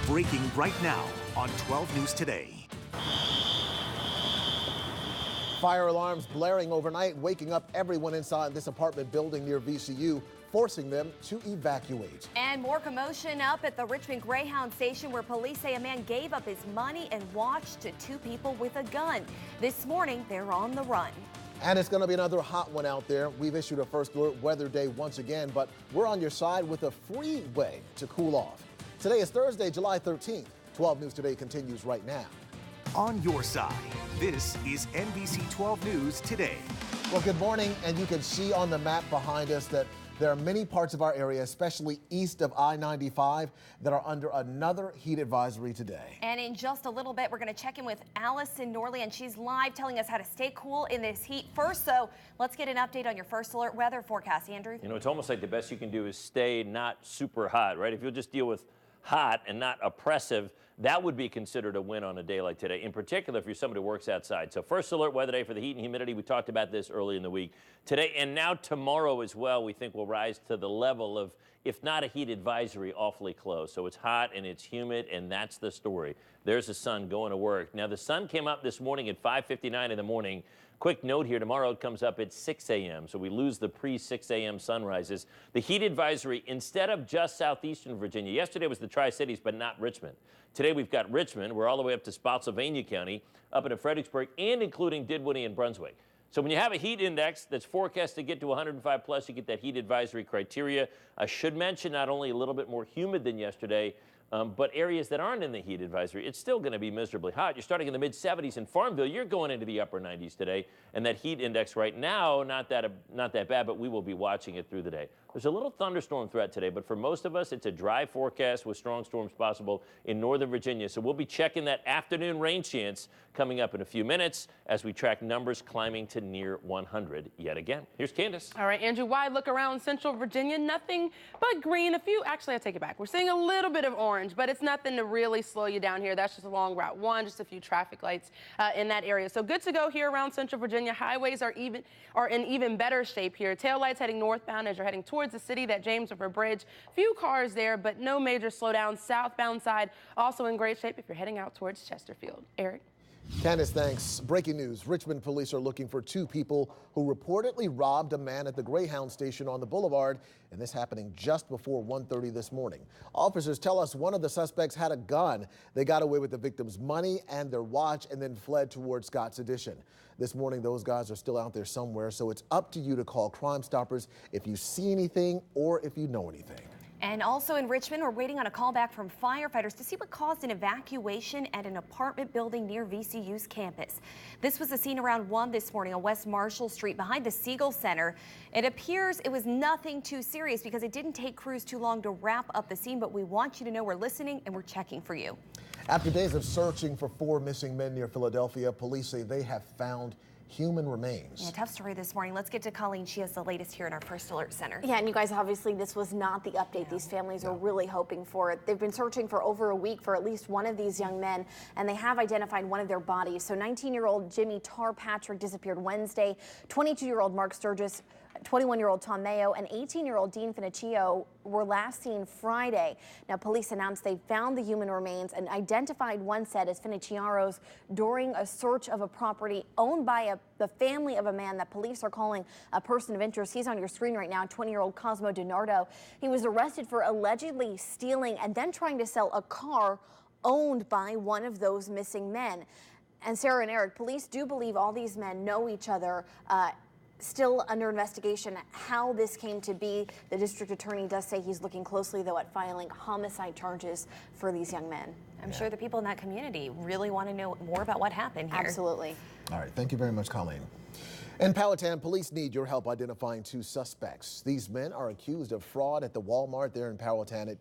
Breaking right now on 12 News Today. Fire alarms blaring overnight, waking up everyone inside this apartment building near VCU, forcing them to evacuate. And more commotion up at the Richmond Greyhound station, where police say a man gave up his money and watched two people with a gun. This morning, they're on the run. And it's going to be another hot one out there. We've issued a first alert weather day once again, but we're on your side with a free way to cool off. Today is Thursday, July 13th. 12 News Today continues right now. On your side, this is NBC 12 News Today. Well, good morning, and you can see on the map behind us that there are many parts of our area, especially east of I-95, that are under another heat advisory today. And in just a little bit, we're going to check in with Allison Norley, and she's live telling us how to stay cool in this heat. First, though, let's get an update on your first alert weather forecast. Andrew? You know, it's almost like the best you can do is stay not super hot, right? If you'll just deal with hot and not oppressive, that would be considered a win on a day like today, in particular if you're somebody who works outside. So first alert weather day for the heat and humidity. We talked about this early in the week. Today and now tomorrow as well, we think will rise to the level of, if not a heat advisory, awfully close. So it's hot and it's humid, and that's the story. There's the sun going to work. Now, the sun came up this morning at 5:59 in the morning. Quick note here, tomorrow it comes up at 6 a.m., so we lose the pre-6 a.m. sunrises. The heat advisory, instead of just southeastern Virginia, yesterday was the Tri-Cities, but not Richmond. Today we've got Richmond, we're all the way up to Spotsylvania County, up into Fredericksburg, and including Dinwiddie and Brunswick. So when you have a heat index that's forecast to get to 105 plus, you get that heat advisory criteria. I should mention not only a little bit more humid than yesterday, but areas that aren't in the heat advisory, it's still going to be miserably hot. You're starting in the mid-70s in Farmville. You're going into the upper 90s today. And that heat index right now, not that bad, but we will be watching it through the day. There's a little thunderstorm threat today, but for most of us, it's a dry forecast with strong storms possible in northern Virginia. So we'll be checking that afternoon rain chance coming up in a few minutes as we track numbers climbing to near 100 yet again. Here's Candace. All right, Andrew, wide look around central Virginia. Nothing but green. Actually, I take it back. We're seeing a little bit of orange, but it's nothing to really slow you down here. That's just along Route 1, just a few traffic lights in that area. So good to go here around central Virginia. Highways are in even better shape here. Tail lights heading northbound as you're heading towards the city, that James River Bridge. Few cars there, but no major slowdowns. Southbound side also in great shape if you're heading out towards Chesterfield. Eric? Candace, thanks. Breaking news. Richmond police are looking for two people who reportedly robbed a man at the Greyhound station on the boulevard, and this happening just before 1:30 this morning. Officers tell us one of the suspects had a gun. They got away with the victim's money and their watch and then fled towards Scott's Addition. This morning, those guys are still out there somewhere, so it's up to you to call Crime Stoppers if you see anything or if you know anything. And also in Richmond, we're waiting on a call back from firefighters to see what caused an evacuation at an apartment building near VCU's campus. This was a scene around 1 this morning on West Marshall Street behind the Siegel Center. It appears it was nothing too serious because it didn't take crews too long to wrap up the scene, but we want you to know we're listening and we're checking for you. After days of searching for 4 missing men near Philadelphia, police say they have found human remains. Yeah, tough story this morning. Let's get to Colleen. She has the latest here in our First Alert Center. Yeah, and you guys, obviously this was not the update these families are really hoping for. They've been searching for over a week for at least one of these young men, and they have identified one of their bodies. So 19-year-old Jimmy Tarpatrick disappeared Wednesday, 22-year-old Mark Sturgis, 21-year-old Tom Mayo, and 18-year-old Dean Finicchio were last seen Friday. Now, police announced they found the human remains and identified one set as Finicchio's during a search of a property owned by the family of a man that police are calling a person of interest. He's on your screen right now, 20-year-old Cosmo DiNardo. He was arrested for allegedly stealing and then trying to sell a car owned by one of those missing men. And Sarah and Eric, police do believe all these men know each other. Still under investigation how this came to be. The district attorney does say he's looking closely, though, at filing homicide charges for these young men. I'm sure the people in that community really want to know more about what happened here. Absolutely. All right. Thank you very much, Colleen. In Powhatan, police need your help identifying 2 suspects. These men are accused of fraud at the Walmart there in Powhatan.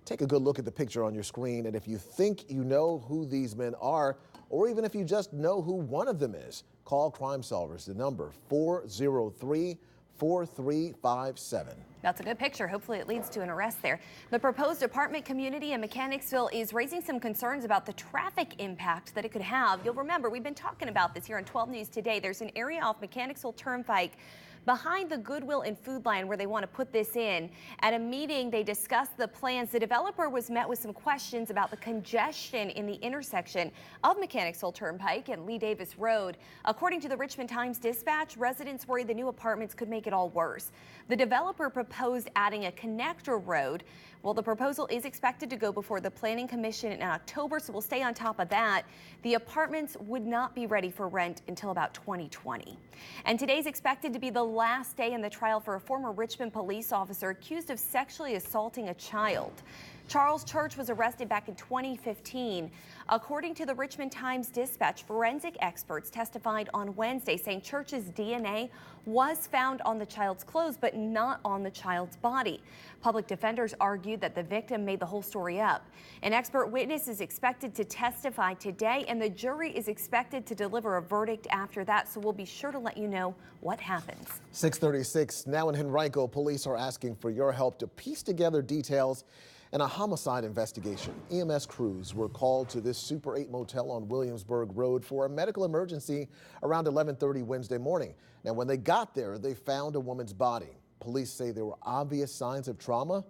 Take a good look at the picture on your screen, and if you think you know who these men are, or even if you just know who one of them is, call Crime Solvers. The number 403-4357. That's a good picture. Hopefully it leads to an arrest there. The proposed apartment community in Mechanicsville is raising some concerns about the traffic impact that it could have. You'll remember we've been talking about this here on 12 News Today. There's an area off Mechanicsville Turnpike behind the Goodwill and Food Line where they want to put this in. At a meeting, they discussed the plans. The developer was met with some questions about the congestion in the intersection of Mechanicsville Turnpike and Lee Davis Road. According to the Richmond Times-Dispatch, residents worry the new apartments could make it all worse. The developer proposed adding a connector road. Well, the proposal is expected to go before the Planning Commission in October, so we'll stay on top of that. The apartments would not be ready for rent until about 2020. And today's expected to be the last day in the trial for a former Richmond police officer accused of sexually assaulting a child. Charles Church was arrested back in 2015. According to the Richmond Times-Dispatch, forensic experts testified on Wednesday saying Church's DNA was found on the child's clothes, but not on the child's body. Public defenders argued that the victim made the whole story up. An expert witness is expected to testify today, and the jury is expected to deliver a verdict after that, so we'll be sure to let you know what happens. 6:36, now in Henrico, police are asking for your help to piece together details in a homicide investigation. EMS crews were called to this Super 8 motel on Williamsburg Road for a medical emergency around 11:30 Wednesday morning. Now, when they got there, they found a woman's body. Police say there were obvious signs of trauma,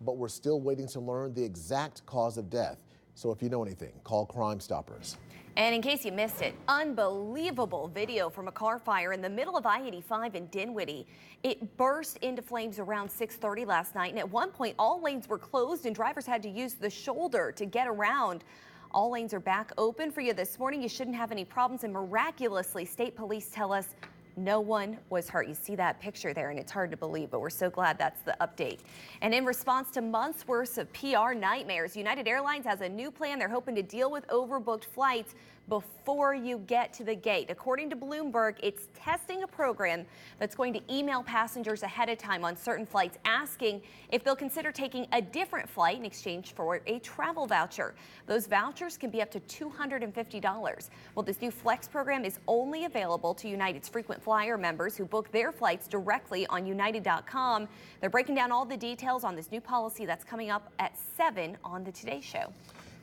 but we're still waiting to learn the exact cause of death. So if you know anything, call Crime Stoppers. And in case you missed it, unbelievable video from a car fire in the middle of I-85 in Dinwiddie. It burst into flames around 6:30 last night, and at one point all lanes were closed and drivers had to use the shoulder to get around. All lanes are back open for you this morning. You shouldn't have any problems, and miraculously, state police tell us no one was hurt. You see that picture there, and it's hard to believe, but we're so glad that's the update. And in response to months' worth of PR nightmares, United Airlines has a new plan. They're hoping to deal with overbooked flights before you get to the gate. According to Bloomberg, it's testing a program that's going to email passengers ahead of time on certain flights, asking if they'll consider taking a different flight in exchange for a travel voucher. Those vouchers can be up to $250. Well, this new Flex program is only available to United's frequent flyer members who book their flights directly on United.com. They're breaking down all the details on this new policy that's coming up at 7 on the Today Show.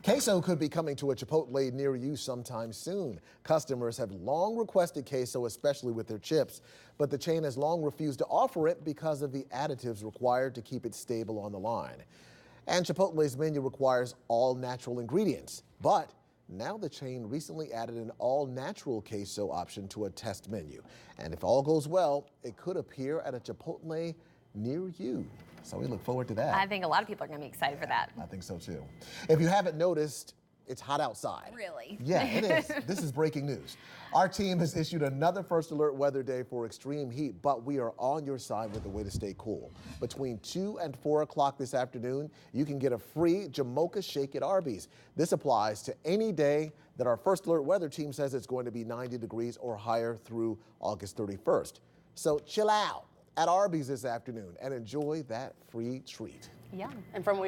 Queso could be coming to a Chipotle near you sometime soon. Customers have long requested queso, especially with their chips, but the chain has long refused to offer it because of the additives required to keep it stable on the line. And Chipotle's menu requires all natural ingredients, but now the chain recently added an all-natural queso option to a test menu. And if all goes well, it could appear at a Chipotle near you. So we look forward to that. I think a lot of people are going to be excited for that. I think so too. If you haven't noticed, it's hot outside. Really? Yeah, it is. This is breaking news. Our team has issued another first alert weather day for extreme heat, but we are on your side with a way to stay cool. Between 2 and 4 o'clock this afternoon, you can get a free Jamocha shake at Arby's. This applies to any day that our first alert weather team says it's going to be 90 degrees or higher through August 31st. So chill out at Arby's this afternoon and enjoy that free treat. Yeah. And from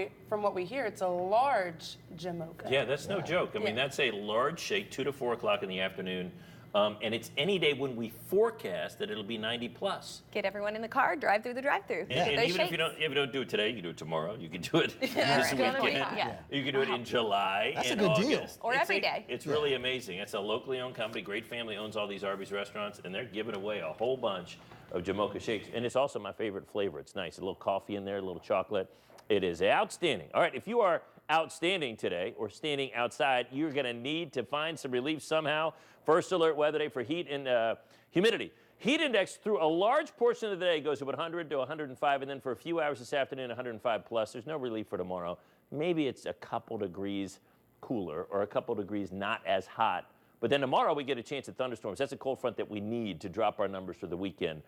what we hear, it's a large Jamocha. Yeah, that's no joke. I mean, that's a large shake, 2 to 4 o'clock in the afternoon. And it's any day when we forecast that it'll be 90 plus. Get everyone in the car, drive through the drive-through. And even if you don't do it today, you can do it tomorrow. You can do it this weekend. Yeah. You can do it in July That's and a good August. deal. Or every day. It's really amazing. It's a locally owned company. Great family owns all these Arby's restaurants, and they're giving away a whole bunch of Jamocha shakes. And it's also my favorite flavor. It's nice. A little coffee in there, a little chocolate. It is outstanding. All right, if you are outstanding today or standing outside, you're going to need to find some relief somehow. First alert weather day for heat and humidity. Heat index through a large portion of the day goes to 100 to 105, and then for a few hours this afternoon, 105 plus. There's no relief for tomorrow. Maybe it's a couple degrees cooler or a couple degrees not as hot. But then tomorrow we get a chance at thunderstorms. That's a cold front that we need to drop our numbers for the weekend.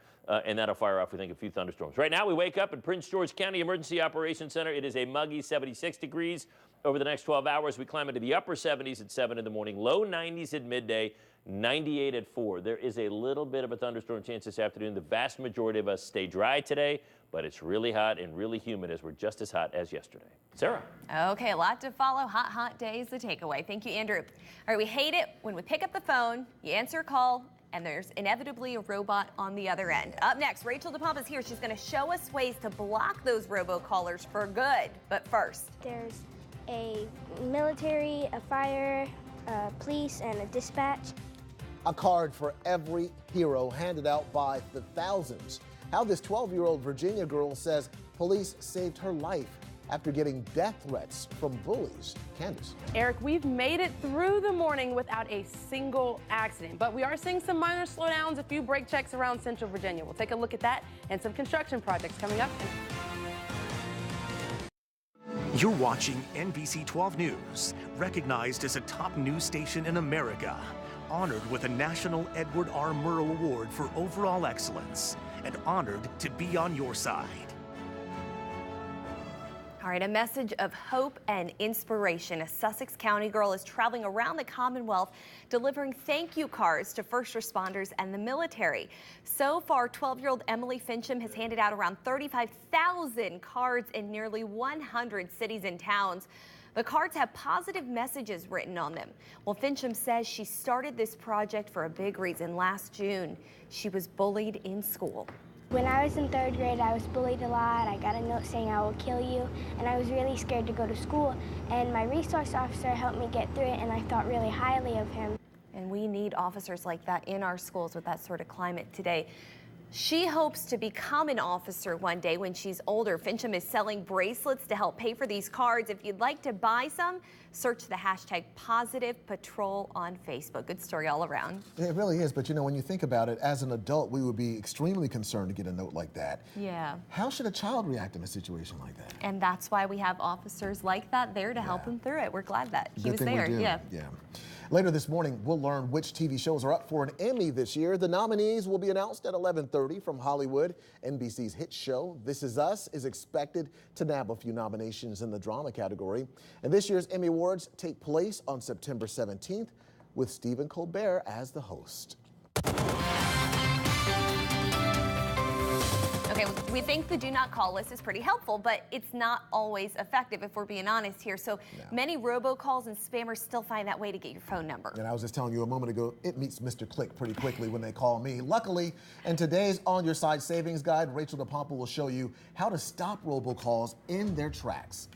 And that'll fire off, we think, a few thunderstorms. Right now we wake up in Prince George County Emergency Operations Center. It is a muggy 76 degrees. Over the next 12 hours, we climb into the upper 70s at 7 in the morning, low 90s at midday, 98 at 4. There is a little bit of a thunderstorm chance this afternoon. The vast majority of us stay dry today, but it's really hot and really humid as we're just as hot as yesterday. Sarah. Okay, a lot to follow. Hot, hot days, the takeaway. Thank you, Andrew. All right, we hate it when we pick up the phone, you answer a call, and there's inevitably a robot on the other end. Up next, Rachel DePompa is here. She's going to show us ways to block those robocallers for good. But first, there's a military, a fire, a police, and a dispatch. A card for every hero handed out by the thousands. How this 12-year-old Virginia girl says police saved her life after getting death threats from bullies. Candace. Eric, we've made it through the morning without a single accident, but we are seeing some minor slowdowns, a few brake checks around Central Virginia. We'll take a look at that and some construction projects coming up. You're watching NBC 12 News, recognized as a top news station in America, honored with a National Edward R. Murrow Award for overall excellence, and honored to be on your side. All right, a message of hope and inspiration. A Sussex County girl is traveling around the Commonwealth delivering thank you cards to first responders and the military. So far, 12-year-old Emily Fincham has handed out around 35,000 cards in nearly 100 cities and towns. The cards have positive messages written on them. Well, Fincham says she started this project for a big reason. Last June, she was bullied in school. When I was in 3rd grade, I was bullied a lot. I got a note saying I will kill you, and I was really scared to go to school. And my resource officer helped me get through it, and I thought really highly of him. And we need officers like that in our schools with that sort of climate today. She hopes to become an officer one day when she's older. Fincham is selling bracelets to help pay for these cards. If you'd like to buy some, search the hashtag #PositivePatrol on Facebook. Good story all around. It really is, but you know, when you think about it, as an adult, we would be extremely concerned to get a note like that. Yeah. How should a child react in a situation like that? And that's why we have officers like that there to help him through it. We're glad that he was there. Yeah. Later this morning, we'll learn which TV shows are up for an Emmy this year. The nominees will be announced at 11:30 from Hollywood. NBC's hit show, This Is Us, is expected to nab a few nominations in the drama category. And this year's Emmy Awards take place on September 17th with Stephen Colbert as the host. Okay, we think the do not call list is pretty helpful, but it's not always effective if we're being honest here. So many robocalls and spammers still find that way to get your phone number. And I was just telling you a moment ago, it meets Mr. Click pretty quickly when they call me. Luckily, in today's On Your Side Savings Guide, Rachel DePompa will show you how to stop robocalls in their tracks.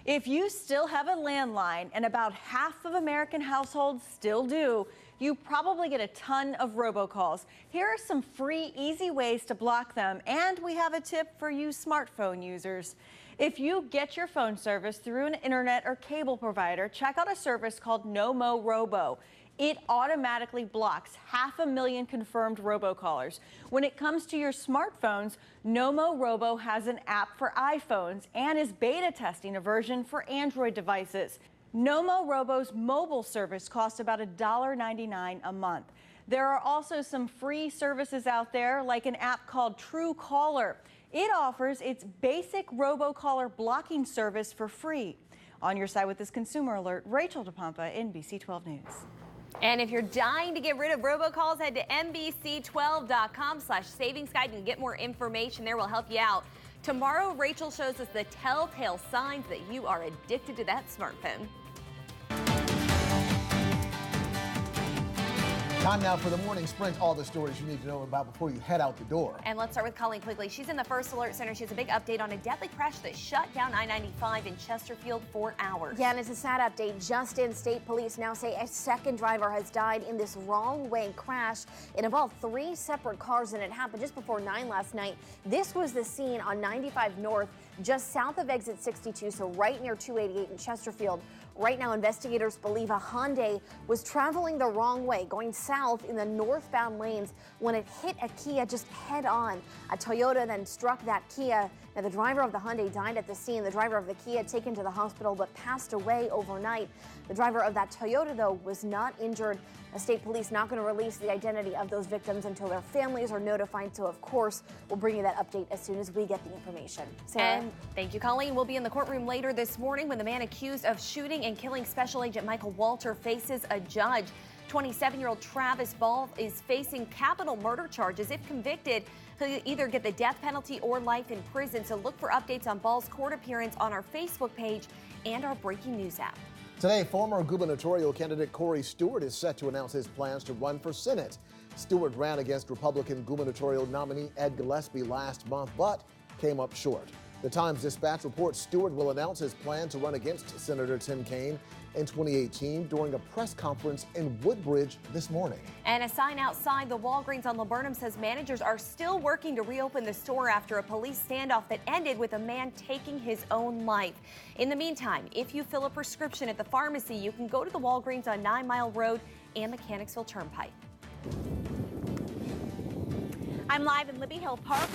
If you still have a landline, and about half of American households still do, you probably get a ton of robocalls. Here are some free, easy ways to block them, and we have a tip for you smartphone users. If you get your phone service through an internet or cable provider, check out a service called No-Mo Robo. It automatically blocks 500,000 confirmed robocallers. When it comes to your smartphones, No-Mo Robo has an app for iPhones and is beta testing a version for Android devices. No-Mo Robo's mobile service costs about $1.99 a month. There are also some free services out there, like an app called Truecaller. It offers its basic robocaller blocking service for free. On your side with this consumer alert, Rachel DePompa, NBC 12 News. And if you're dying to get rid of robocalls, head to NBC12.com/savings guide and get more information there. Will help you out. Tomorrow, Rachel shows us the telltale signs that you are addicted to that smartphone. Time now for the Morning Sprint. All the stories you need to know about before you head out the door. And let's start with Colleen quickly. She's in the First Alert Center. She has a big update on a deadly crash that shut down I-95 in Chesterfield for hours. Yeah, and it's a sad update. Just in, state police now say a second driver has died in this wrong-way crash. It involved 3 separate cars, and it happened just before 9 last night. This was the scene on 95 North, just south of exit 62, so right near 288 in Chesterfield. Right now, investigators believe a Hyundai was traveling the wrong way, going south in the northbound lanes when it hit a Kia just head on. A Toyota then struck that Kia. Now, the driver of the Hyundai died at the scene. The driver of the Kia taken to the hospital but passed away overnight. The driver of that Toyota, though, was not injured. The state police not going to release the identity of those victims until their families are notified. So, of course, we'll bring you that update as soon as we get the information. Sarah? And thank you, Colleen. We'll be in the courtroom later this morning when the man accused of shooting and killing Special Agent Michael Walter faces a judge. 27-year-old Travis Ball is facing capital murder charges. If convicted, he'll either get the death penalty or life in prison. So look for updates on Ball's court appearance on our Facebook page and our breaking news app. Today, former gubernatorial candidate Corey Stewart is set to announce his plans to run for Senate. Stewart ran against Republican gubernatorial nominee Ed Gillespie last month, but came up short. The Times-Dispatch reports Stewart will announce his plan to run against Senator Tim Kaine in 2018 during a press conference in Woodbridge this morning. And a sign outside the Walgreens on Laburnum says managers are still working to reopen the store after a police standoff that ended with a man taking his own life. In the meantime, if you fill a prescription at the pharmacy, you can go to the Walgreens on 9 Mile Road and Mechanicsville Turnpike. I'm live in Libby Hill Park,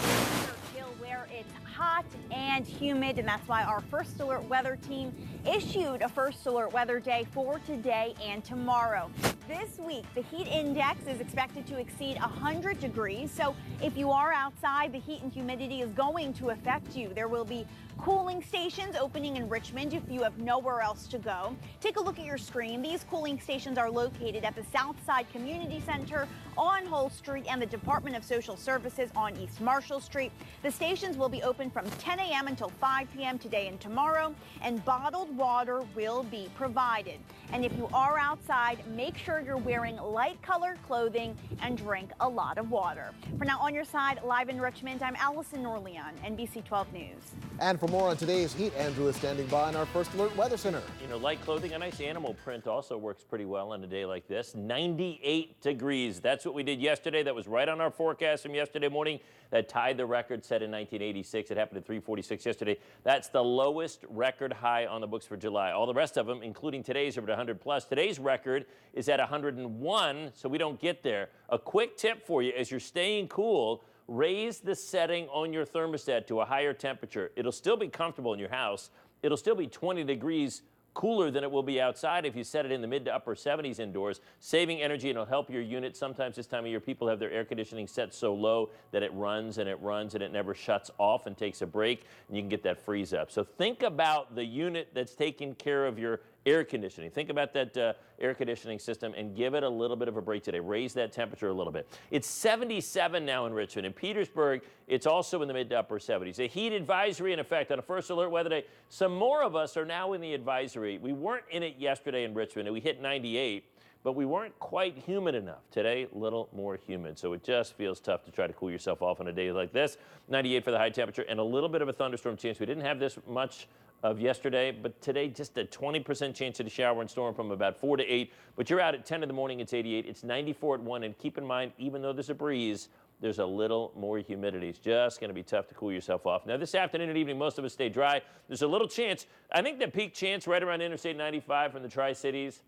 where it's hot and humid, and that's why our First Alert Weather team issued a First Alert Weather Day for today and tomorrow. This week, the heat index is expected to exceed 100 degrees, so if you are outside, the heat and humidity is going to affect you. There will be cooling stations opening in Richmond if you have nowhere else to go. Take a look at your screen. These cooling stations are located at the Southside Community Center on Hull Street and the Department of Social Services on East Marshall Street. The stations will be open from 10 a.m. until 5 p.m. today and tomorrow, and bottled water will be provided. And if you are outside, make sure you're wearing light colored clothing and drink a lot of water. For now, on your side, live in Richmond, I'm Allison Norleon, NBC 12 News. And for more on today's heat, Andrew is standing by in our First Alert Weather Center. You know, light clothing, a nice animal print also works pretty well on a day like this. 98 degrees. That's what we did yesterday. That was right on our forecast from yesterday morning. That tied the record set in 1986. It happened at 3:46 yesterday. That's the lowest record high on the books for July. All the rest of them, including today's, are at 100 plus. Today's record is at 101, so we don't get there. A quick tip for you as you're staying cool, raise the setting on your thermostat to a higher temperature. It'll still be comfortable in your house. It'll still be 20 degrees cooler than it will be outside if you set it in the mid to upper 70s indoors, saving energy, and it'll help your unit. Sometimes this time of year, people have their air conditioning set so low that it runs and it runs and it never shuts off and takes a break, and you can get that freeze up. So think about the unit that's taking care of your air conditioning. Think about that air conditioning system and give it a little bit of a break today. Raise that temperature a little bit. It's 77 now in Richmond. In Petersburg, it's also in the mid to upper 70s. A heat advisory in effect on a First Alert Weather Day. Some more of us are now in the advisory. We weren't in it yesterday in Richmond, and we hit 98, but we weren't quite humid enough. Today, a little more humid, so it just feels tough to try to cool yourself off on a day like this. 98 for the high temperature and a little bit of a thunderstorm chance. We didn't have this much of yesterday, but today just a 20% chance of a shower and storm from about 4 to 8. But you're out at 10 in the morning, it's 88. It's 94 at 1, and keep in mind, even though there's a breeze, there's a little more humidity. It's just going to be tough to cool yourself off. Now, this afternoon and evening, most of us stay dry. There's a little chance. I think the peak chance right around Interstate 95 from the Tri-Cities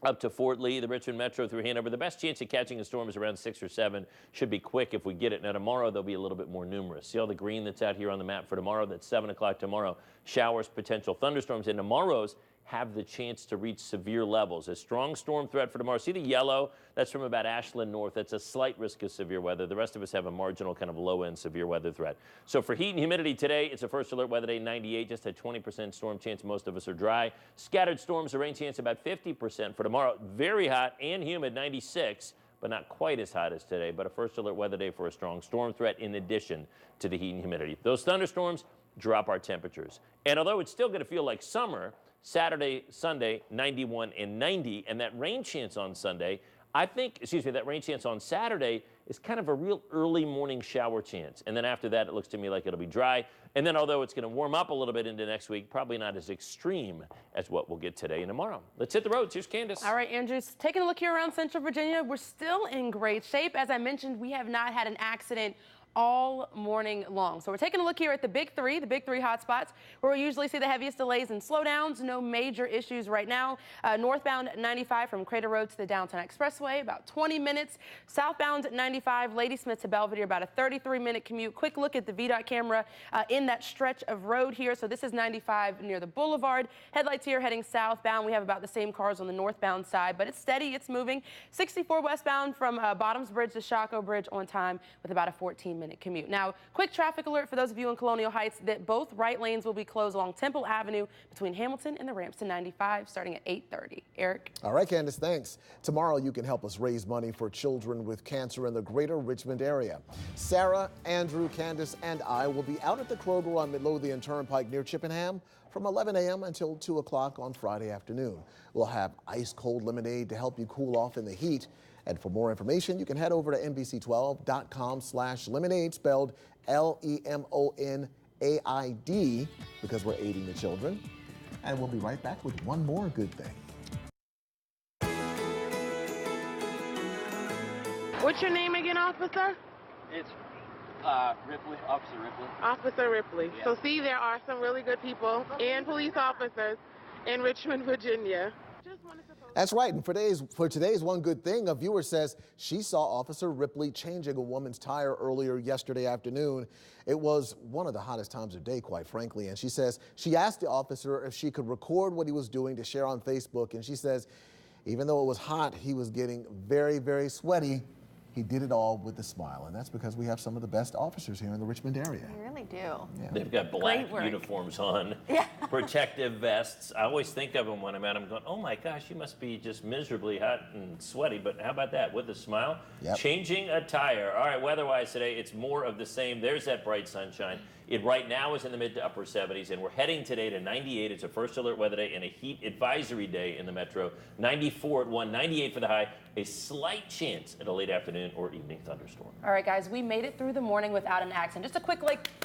up to Fort Lee, the Richmond Metro through Hanover. The best chance of catching a storm is around 6 or 7. Should be quick if we get it. Now, tomorrow, they'll be a little bit more numerous. See all the green that's out here on the map for tomorrow? That's 7 o'clock tomorrow. Showers, potential thunderstorms, and tomorrow's have the chance to reach severe levels. A strong storm threat for tomorrow. See the yellow? That's from about Ashland north. That's a slight risk of severe weather. The rest of us have a marginal kind of low-end severe weather threat. So for heat and humidity today, it's a First Alert Weather Day, 98, just a 20% storm chance. Most of us are dry. Scattered storms, a rain chance about 50% for tomorrow. Very hot and humid, 96, but not quite as hot as today. But a First Alert Weather Day for a strong storm threat in addition to the heat and humidity. Those thunderstorms drop our temperatures. And although it's still going to feel like summer, Saturday, Sunday, 91 and 90, and that rain chance on Sunday, that rain chance on Saturday is kind of a real early morning shower chance. And then after that, it looks to me like it'll be dry. And then although it's going to warm up a little bit into next week, probably not as extreme as what we'll get today and tomorrow. Let's hit the roads. Here's Candace. All right, Andrew, taking a look here around Central Virginia, we're still in great shape. As I mentioned, we have not had an accident all morning long. So we're taking a look here at the big three hotspots, where we usually see the heaviest delays and slowdowns. No major issues right now. Northbound 95 from Crater Road to the Downtown Expressway, about 20 minutes. Southbound 95, Ladysmith to Belvedere, about a 33-minute commute. Quick look at the VDOT camera in that stretch of road here. So this is 95 near the Boulevard. Headlights here heading southbound. We have about the same cars on the northbound side, but it's steady, it's moving. 64 westbound from Bottoms Bridge to Shockoe Bridge on time with about a 14-minute commute. Now, quick traffic alert for those of you in Colonial Heights that both right lanes will be closed along Temple Avenue between Hamilton and the ramps to 95 starting at 8:30. Eric? All right, Candace, thanks. Tomorrow you can help us raise money for children with cancer in the greater Richmond area. Sarah, Andrew, Candace, and I will be out at the Kroger on Midlothian Turnpike near Chippenham from 11 a.m. until 2 o'clock on Friday afternoon. We'll have ice-cold lemonade to help you cool off in the heat. And for more information, you can head over to NBC12.com/lemonade, spelled LEMONADE. AID because we're aiding the children. And we'll be right back with one more good thing. What's your name again, officer? It's Ripley, Officer Ripley. Officer Ripley. Yeah. So see, there are some really good people and police officers in Richmond, Virginia. That's right, and for today's one good thing, a viewer says she saw Officer Ripley changing a woman's tire earlier yesterday afternoon. It was one of the hottest times of day, quite frankly, and she says she asked the officer if she could record what he was doing to share on Facebook, and she says even though it was hot, he was getting very, very sweaty. He did it all with a smile, and that's because we have some of the best officers here in the Richmond area. We really do. Yeah. They've got black uniforms on, protective vests. I always think of them when I'm at them going, oh my gosh, you must be just miserably hot and sweaty, but how about that, with a smile? Yep. Changing a tire. All right, weather-wise today, it's more of the same. There's that bright sunshine. It right now is in the mid to upper 70s, and we're heading today to 98. It's a first alert weather day and a heat advisory day in the metro. 94 at 1, 98 for the high. A slight chance at a late afternoon or evening thunderstorm. All right, guys, we made it through the morning without an accident. Just a quick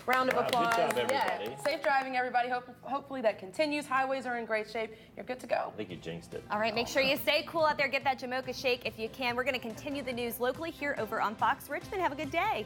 round of applause. Good job, everybody. Yeah. Safe driving, everybody. Hopefully that continues. Highways are in great shape. You're good to go. I think you jinxed it. All right, make sure you stay cool out there. Get that Jamocha shake if you can. We're going to continue the news locally here over on Fox Richmond. Have a good day.